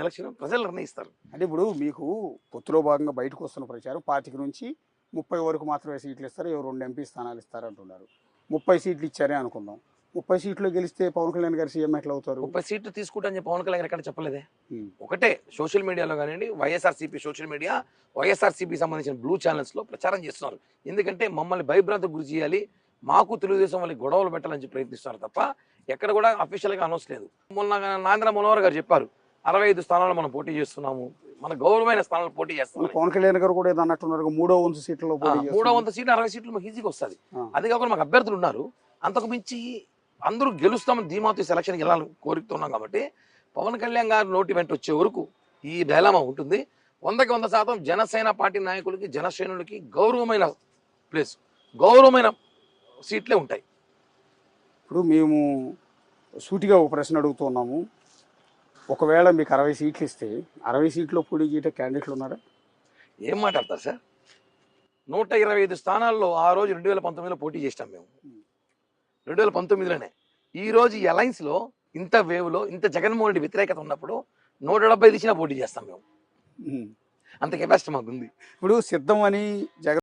Election ప్రజలు నిర్ణయిస్తారు. అంటే ఇప్పుడు మీకు పొత్తులో భాగంగా బయటకు వస్తున్న ప్రచారం 25 నుంచి 30 వరకు మాత్రమే సీట్లు ఇస్తారు, 2 ఎంపీ స్థానాలు ఇస్తారు అంటున్నారు. 30 సీట్లు ఇచ్చారే అనుకుందాం. 30 సీట్లు గెలిస్తే పవన్ కళ్యాణ్ గారు సీఎం ఎట్లా అవుతారు? 30 సీట్లు తీసుకుంటా అని చెప్పి పవన్ కళ్యాణ్ ఎక్కడ చెప్పలేదే. ఉమ్, ఒకటే సోషల్ మీడియాలో కానివ్వండి, వైఎస్ఆర్సీపీ సోషల్ మీడియా, వైఎస్ఆర్సీపీ సంబంధించిన బ్లూ ఛానల్స్లో ప్రచారం చేస్తున్నారు. ఎందుకంటే మమ్మల్ని భయభ్రాంతికి గురి చేయాలి, మాకు తెలుగుదేశం వాళ్ళకి గొడవలు పెట్టాలని చెప్పి ప్రయత్నిస్తున్నారు తప్ప ఎక్కడ కూడా అఫీషియల్గా అనౌన్స్ లేదు. మొన్న నాగేంద్ర మనోహర్ గారు చెప్పారు, 65 స్థానాలు మనం పోటీ చేస్తున్నాము, మన గౌరవమైన స్థానాలు పోటీ చేస్తున్నాం. పవన్ కళ్యాణ్ గారు కూడా ఏదో అన్నట్టున్నారు, 3వ వంతు సీట్లలో పోటీ చేస్తున్నారు. 3వ వంతు సీట్లు 60 సీట్లు మాకు ఈజీగా వస్తుంది. అది కాకుండా మాకు అభ్యర్థులు ఉన్నారు. అంతకు మించి అందరూ గెలుస్తామని ధీమాతో సెలక్షన్కి వెళ్ళాలని కోరుతున్నాం. కాబట్టి పవన్ కళ్యాణ్ గారు నోటి వెంట వచ్చే వరకు ఈ డైలామా ఉంటుంది. 100కి 100% జనసేన పార్టీ నాయకులకి, జనసేనులకి గౌరవమైన ప్లేస్, గౌరవమైన సీట్లే ఉంటాయి. ఇప్పుడు మేము సూటిగా ఒక ప్రశ్న అడుగుతున్నాము. ఒకవేళ మీకు 60 సీట్లు ఇస్తే 60 సీట్లో పోటీ చేయట క్యాండిడేట్లు ఉన్నారా? ఏం మాట్లాడతారు సార్? 125 స్థానాల్లో ఆ రోజు 2019లో పోటీ చేస్తాం మేము. 2019లోనే. ఈ రోజు ఈ అలయన్స్లో ఇంత వేవ్లో ఇంత జగన్మోహన్ రెడ్డి వ్యతిరేకత ఉన్నప్పుడు 175 ఇచ్చినా పోటీ చేస్తాం మేము. అంత కెపాసిటీ మాకు ఉంది. ఇప్పుడు సిద్ధం అని జగన్